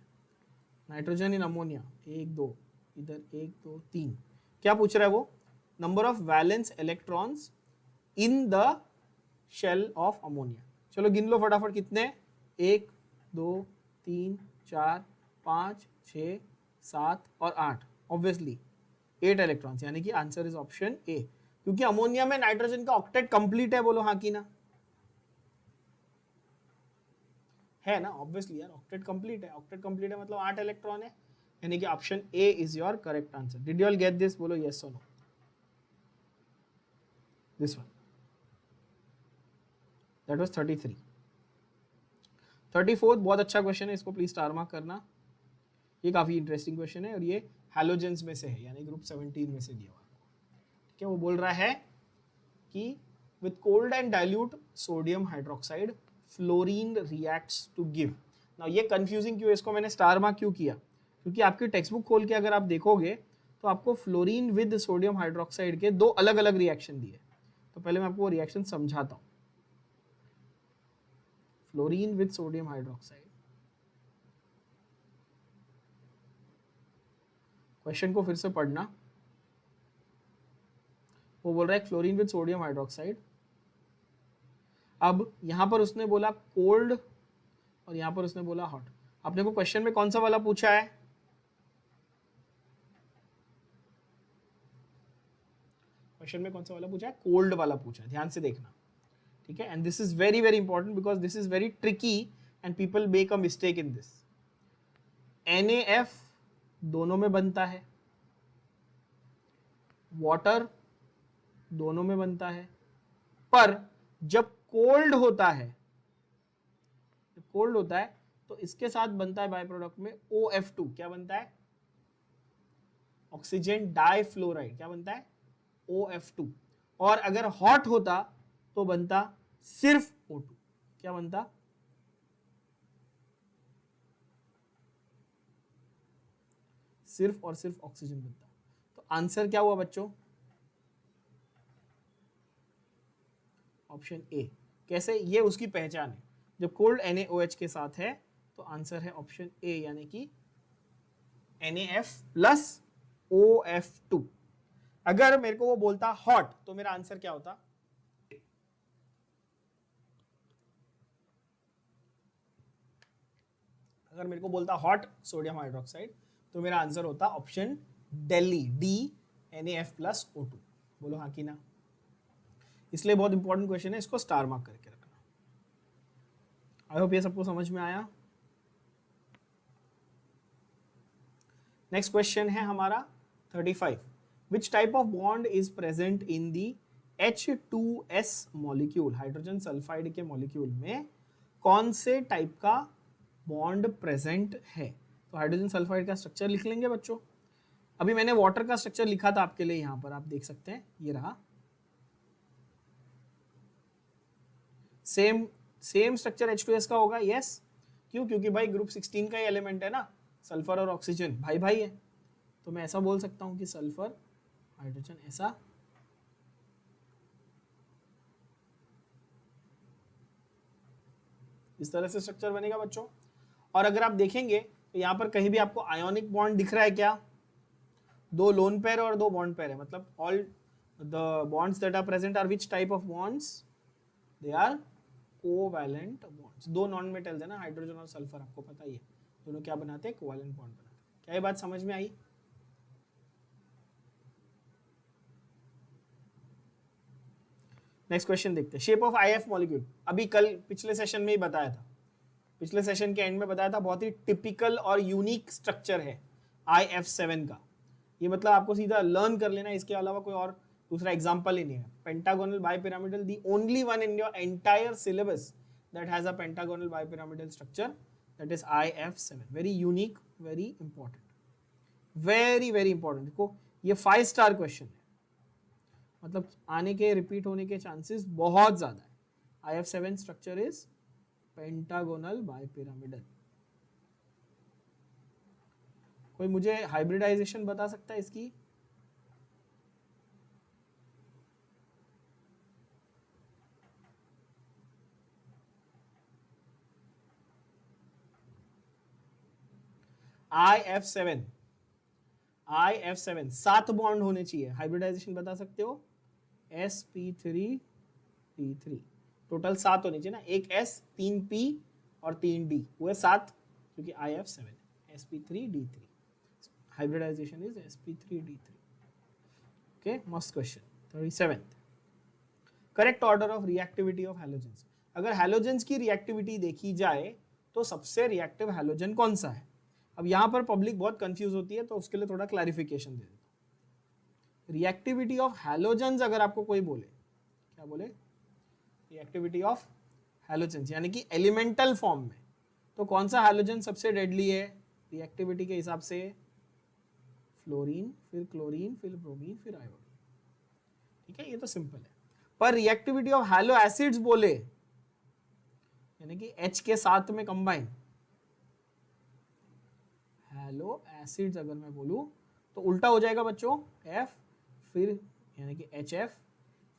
S1: नाइट्रोजन इन अमोनिया, 1 2, इधर 1 2 3, क्या पूछ रहा है वो? Number of valence electrons in the shell of ammonia. चलो गिन लो फटाफट, कितने? 1 2 3 4 5 6 7 और 8। ऑब्वियसली 8 इलेक्ट्रॉन्स, यानी कि आंसर इज ऑप्शन ए, क्योंकि अमोनिया में नाइट्रोजन का ऑक्टेट कंप्लीट है। बोलो हाँ कि ना? है ना? ऑब्वियसली यार, ऑक्टेट कंप्लीट है। ऑक्टेट कंप्लीट है मतलब 8 इलेक्ट्रॉन है, यानी कि option A is your correct answer. Did you all get this? बोलो यस और no. This one, that was 33। 34 बहुत अच्छा क्वेश्चन है, इसको प्लीज स्टार मार्क करना। ये काफी इंटरेस्टिंग क्वेश्चन है और ये हैलोजेंस में से है, यानी ग्रुप 17 में से दिया हुआ। ठीक है, वो बोल रहा है कि with cold and dilute sodium hydroxide fluorine reacts to give. Now ये कंफ्यूजिंग क्यों है? इसको मैंने स्टार मार्क क्यों किया? क्योंकि आपकी टेक्स्ट बुक खोल के अगर आप देखोगे तो आपको फ्लोरीन विद सोडियम हाइड्रोक्साइड के 2 अलग अलग रिएक्शन दिए। तो पहले मैं आपको वो रिएक्शन समझाता हूं। Fluorine with sodium hydroxide, question को फिर से पढ़ना। वो बोल रहा है फ्लोरीन विद सोडियम हाइड्रोक्साइड। अब यहां पर उसने बोला कोल्ड और यहां पर उसने बोला हॉट। आपने को क्वेश्चन में कौन सा वाला पूछा है? क्वेश्चन में कौन सा वाला पूछा है? कोल्ड वाला पूछा है, ध्यान से देखना। ठीक है, and this is very very important because this is very tricky and people make a mistake in this. NaF दोनों में बनता है, वाटर दोनों में बनता है, पर जब कोल्ड होता है, जब कोल्ड होता है तो इसके साथ बनता है बाय प्रोडक्ट में OF2, क्या बनता है? ऑक्सीजन डाइफ्लोराइड, क्या बनता है? OF2। और अगर हॉट होता तो बनता सिर्फ O2, क्या बनता? सिर्फ और सिर्फ ऑक्सीजन बनता। तो आंसर क्या हुआ बच्चों? Option A. कैसे? ये उसकी पहचान है, जब कोल्ड NaOH के साथ है तो आंसर है ऑप्शन ए, यानी कि NaF प्लस OF2। अगर मेरे को वो बोलता हॉट तो मेरा आंसर क्या होता? अगर मेरे को बोलता हॉट सोडियम हाइड्रोक्साइड तो मेरा आंसर होता option Delhi, D, NaF plus O2। बोलो हाँ कि ना? इसलिए बहुत इंपॉर्टेंट क्वेश्चन है, इसको स्टार मार्क करके रखना। आई होप ये सबको समझ में आया। नेक्स्ट क्वेश्चन है हमारा 35। विच type of bond is present in the H2S molecule? Hydrogen sulphide के मॉलिक्यूल में कौन से टाइप का बॉन्ड प्रेजेंट है? तो हाइड्रोजन सल्फाइड का स्ट्रक्चर लिख लेंगे बच्चों। अभी मैंने वाटर का स्ट्रक्चर लिखा था आपके लिए, यहां पर आप देख सकते हैं, ये रहा। सेम स्ट्रक्चर H2S का होगा, यस। क्यों? क्योंकि भाई ग्रुप 16 का ही एलिमेंट है ना, सल्फर और ऑक्सीजन भाई भाई है। तो मैं ऐसा बोल सकता हूं कि सल्फर हाइड्रोजन, ऐसा। इस तरह से स्ट्रक्चर बनेगा बच्चों। और अगर आप देखेंगे तो यहां पर कहीं भी आपको आयोनिक बॉन्ड दिख रहा है क्या? 2 लोन पेयर और 2 बॉन्ड पेयर है, मतलब all the bonds that are present are which type of bonds? They are covalent bonds. 2 non metals है ना, हाइड्रोजन और सल्फर, आपको पता ही है, दोनों क्या बनाते हैं? कोवैलेंट बॉन्ड बनाते हैं। क्या ये बात समझ में आई? नेक्स्ट क्वेश्चन देखते हैं। शेप ऑफ IF मॉलिक्यूल, अभी कल पिछले सेशन में ही बताया था, पिछले सेशन के एंड में बताया था, बहुत ही टिपिकल और यूनिक स्ट्रक्चर है IF7 का। ये मतलब आपको सीधा लर्न कर लेना, इसके अलावा कोई और दूसरा एग्जांपल ही नहीं है। Pentagonal bipyramidal, the only one in your entire syllabus that has a pentagonal bipyramidal structure, that is IF7। Very unique, very important, very very important. देखो ये 5 स्टार क्वेश्चन है, मतलब आने के, रिपीट होने के चांसेस बहुत ज्यादा है। IF7 structure is pentagonal bipyramidal. कोई मुझे हाइब्रिडाइजेशन बता सकता है इसकी? IF7 7 बॉन्ड होने चाहिए। हाइब्रिडाइजेशन बता सकते हो? sp3d3, टोटल 7 होने चाहिए ना, एक S, 3 P और 3 D, वो 7, क्योंकि IF7 sp3d3। Hybridisation is sp3d3। Okay, मस्त question. 37, correct order of reactivity of halogens. अगर हैलोजेंस की रिएक्टिविटी देखी जाए तो सबसे रिएक्टिव हैलोजन कौन सा है? अब यहां पर पब्लिक बहुत कंफ्यूज होती है, तो उसके लिए थोड़ा क्लैरिफिकेशन दे देता हूं। रिएक्टिविटी ऑफ हैलोजेंस अगर आपको कोई बोले, क्या बोले? रिएक्टिविटी ऑफ हैलोजेंस यानी कि एलिमेंटल फॉर्म में, तो कौन सा हैलोजन सबसे डेडली है रिएक्टिविटी के हिसाब से? फ्लोरीन, फिर क्लोरीन, फिर ब्रोमीन, फिर आयोडीन। ठीक है, ये तो सिंपल है। पर रिएक्टिविटी ऑफ हैलो एसिड्स बोले, यानी कि H के साथ में कंबाइन हैलो एसिड्स अगर मैं बोलूं तो उल्टा हो जाएगा बच्चों, F, फिर यानी कि HF,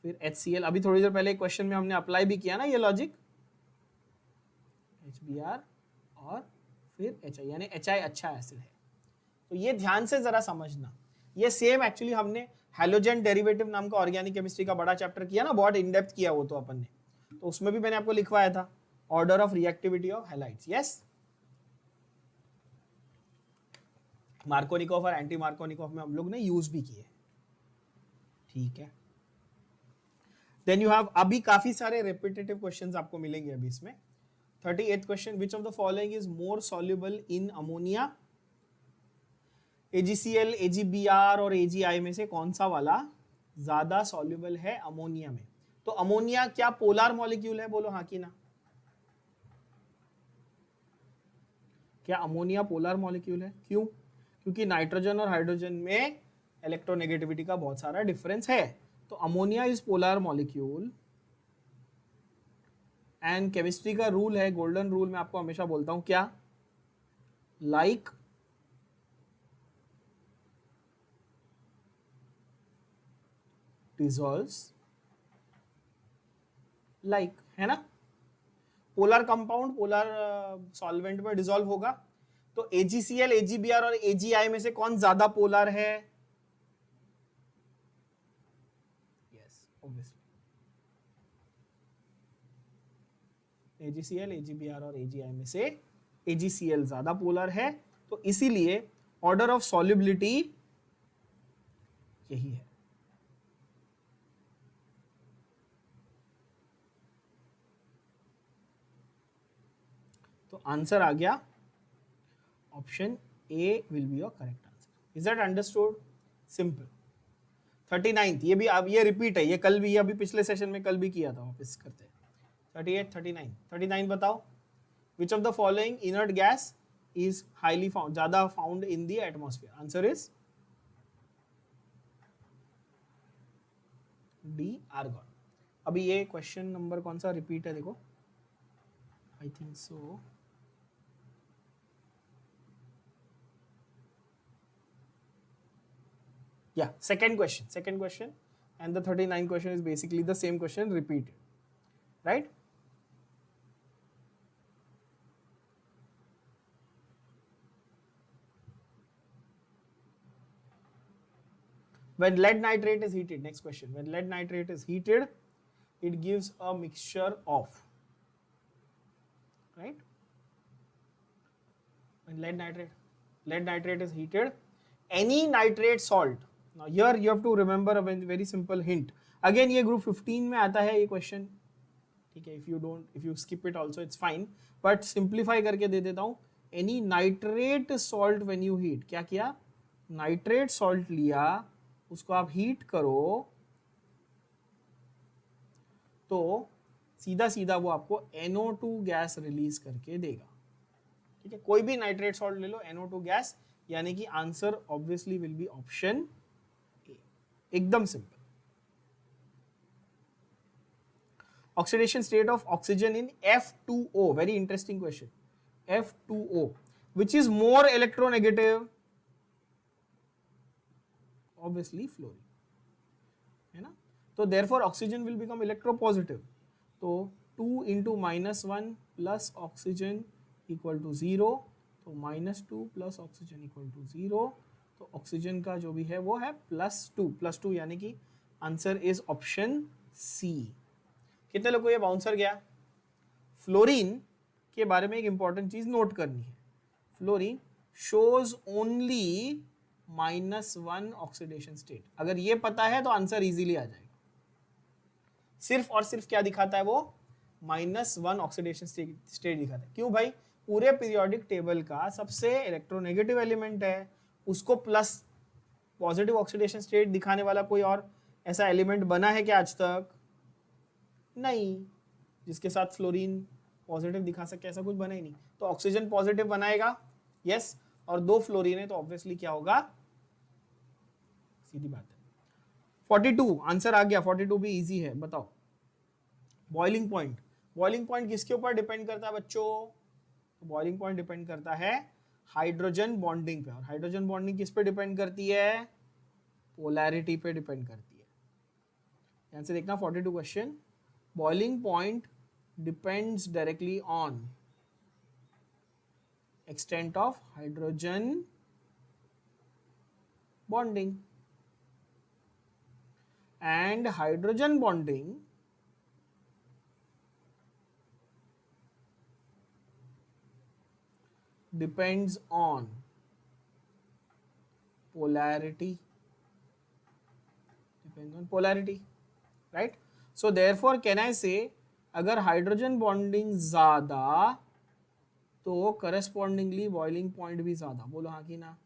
S1: फिर HCl। अभी थोड़ी देर पहले क्वेश्चन में हमने अप्लाई भी किया ना ये लॉजिक, HBr और फिर HI, यानी HI अच्छा एसिड है। तो ये ध्यान से जरा समझना। ये सेम एक्चुअली हमने हैलोजन डेरिवेटिव नाम का ऑर्गेनिक केमिस्ट्री का बड़ा चैप्टर किया ना, बहुत इन डेप्थ किया वो तो अपन ने, तो उसमें भी मैंने आपको लिखवाया था order of reactivity of halides. Yes, Markovnikov और एंटी मार्कोनिकॉफ में हम लोग ने यूज भी किए। ठीक है, देन यू हैव, अभी काफी सारे रिपीटेटिव क्वेश्चंस आपको मिलेंगे अभी इसमें। 38th question, which of the following is more soluble in ammonia? AgCl, AgBr और AgI में से कौन सा वाला ज्यादा सॉल्युबल है अमोनिया में? तो अमोनिया क्या पोलर मॉलिक्यूल है? बोलो हाँ कि ना। क्या अमोनिया पोलर मॉलिक्यूल है? क्यों? क्योंकि नाइट्रोजन और हाइड्रोजन में इलेक्ट्रोनेगेटिविटी का बहुत सारा डिफरेंस है। तो ammonia is polar molecule and chemistry का रूल है, गोल्डन रूल मैं आपको हमेशा बोलता हूं, क्या? लाइक डिसॉल्व्स लाइक, है ना? पोलर कंपाउंड पोलर सॉल्वेंट में डिसॉल्व होगा, तो AgCl, AgBr और AgI में से कौन ज्यादा पोलर है? यस, ऑब्वियसली AgCl, AgBr और AgI में से AgCl ज्यादा पोलर है, तो इसीलिए ऑर्डर ऑफ सॉल्युबिलिटी यही है। तो आंसर आ गया option A will be your correct answer. Is that understood? Simple. 39th, ये भी अब ये रिपीट है, ये कल भी, अभी पिछले सेशन में कल भी किया था, वापस करते हैं। 38, 39 बताओ, which of the following inert gas is highly found, ज्यादा found in the atmosphere? Answer is D, argon. अभी ये क्वेश्चन नंबर कौन सा रिपीट है देखो, I think so yeah, second question, and the 39 question is basically the same question repeated, right? When lead nitrate is heated, next question, when lead nitrate is heated, it gives a mixture of, right? When lead nitrate is heated, any nitrate salt. Now here you have to remember a very simple hint. Again ये group 15 में आता है ये question, ठीक है? if you skip it also it's fine, but simplify करके दे देता हूँ। any nitrate salt when you heat, क्या किया? नाइट्रेट सॉल्ट लिया, उसको आप हीट करो तो सीधा सीधा वो आपको NO2 गैस रिलीज करके देगा, ठीक है? कोई भी नाइट्रेट सॉल्ट ले लो, NO2 गैस, यानी कि answer obviously will be option A, एकदम सिंपल। Oxidation state of oxygen in F2O, very interesting question. F2O, which is more electronegative? Obviously fluorine, है ना? तो therefore oxygen will become electropositive, तो 2 into -1 plus oxygen equal to 0, तो -2 plus oxygen equal to 0, तो oxygen का जो भी है वो है +2 यानी कि आंसर इज ऑप्शन सी। कितने लोगों को ये बाउंसर गया? फ्लोरीन के बारे में एक इंपॉर्टेंट चीज नोट करनी है, fluorine shows only -1 oxidation state. अगर ये पता है तो आंसर इजीली आ जाएगा। सिर्फ और सिर्फ क्या दिखाता है वो? -1 ऑक्सीडेशन स्टेट दिखाता है। क्यों भाई? पूरे पीरियोडिक टेबल का सबसे इलेक्ट्रोनेगेटिव एलिमेंट है, उसको प्लस पॉजिटिव ऑक्सीडेशन स्टेट दिखाने वाला कोई और ऐसा एलिमेंट बना है क्या आज तक? नहीं, जिसके साथ फ्लोरीन पॉजिटिव दिखा सके, ऐसा कुछ बना ही नहीं। तो ऑक्सीजन पॉजिटिव बनाएगा, यस, और 2 फ्लोरीन है तो ऑब्वियसली क्या होगा? सीधी बात है। 42 आंसर आ गया, 42 भी इजी है, बताओ। बॉइलिंग पॉइंट किसके ऊपर डिपेंड करता है बच्चों? तो बॉइलिंग पॉइंट डिपेंड करता है हाइड्रोजन बॉन्डिंग पे, और हाइड्रोजन बॉन्डिंग किस पे डिपेंड करती है? पोलैरिटी पे डिपेंड करती है। ध्यान से देखना 42 question. Boiling point depends directly on extent of hydrogen bonding, and hydrogen bonding depends on polarity, right? So therefore can I say अगर हाइड्रोजन बॉन्डिंग ज्यादा तो करस्पॉन्डिंगली बॉइलिंग पॉइंट भी ज्यादा, बोलो हाँ कि ना?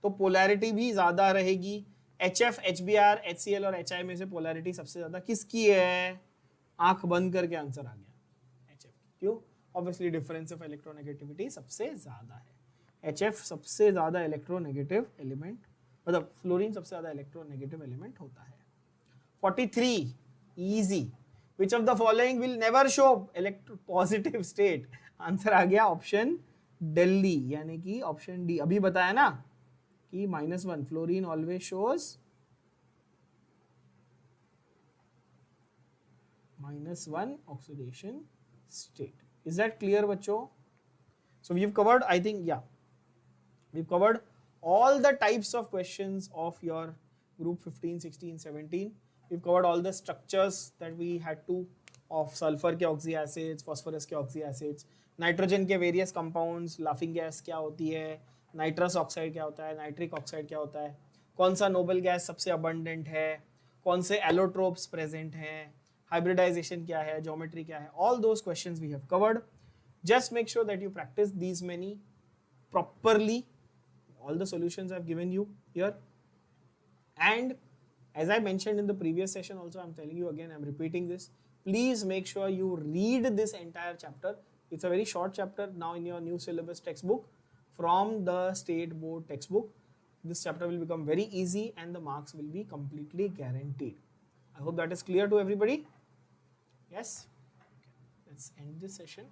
S1: तो पोलैरिटी भी ज्यादा रहेगी, HF, HBr, HCl और HI में से पोलैरिटी सबसे ज्यादा किसकी है? आंख बंद करके आंसर आ गया HF। क्यों? ऑब्वियसली डिफरेंस ऑफ इलेक्ट्रोनेगेटिविटी सबसे ज्यादा है। HF सबसे ज्यादा इलेक्ट्रोनेगेटिव एलिमेंट, मतलब फ्लोरीन सबसे ज्यादा इलेक्ट्रोनेगेटिव एलिमेंट होता है। 43 easy, which of the following will never show positive state? Answer आ गया ऑप्शन दिल्ली, यानी कि ऑप्शन डी। अभी बताया ना कि -1 fluorine always shows -1 oxidation state. Is that clear बच्चों? So we've covered, I think, yeah, we've covered all the types of questions of your group 15, 16, 17. We've covered all the structures that we had to of sulfur के oxy acids, phosphorus के oxy acids, nitrogen के various compounds, laughing gas क्या होती है, nitrous oxide क्या होता है, nitric oxide क्या होता है, कौन सा नोबल गैस सबसे अबंडेंट है, कौन से एलोट्रोप्स प्रेजेंट हैं, हाइब्रिडाइजेशन क्या है, ज्योमेट्री क्या है, all those questions we have covered. Just make sure that you practice these many properly. All the solutions I've given you here. And as I mentioned in the previous session also, I'm telling you again, I'm repeating this. Please make sure you read this entire chapter. It's a very short chapter now in your new syllabus textbook from the state board textbook. This chapter will become very easy and the marks will be completely guaranteed. I hope that is clear to everybody. Yes? Okay. Let's end this session.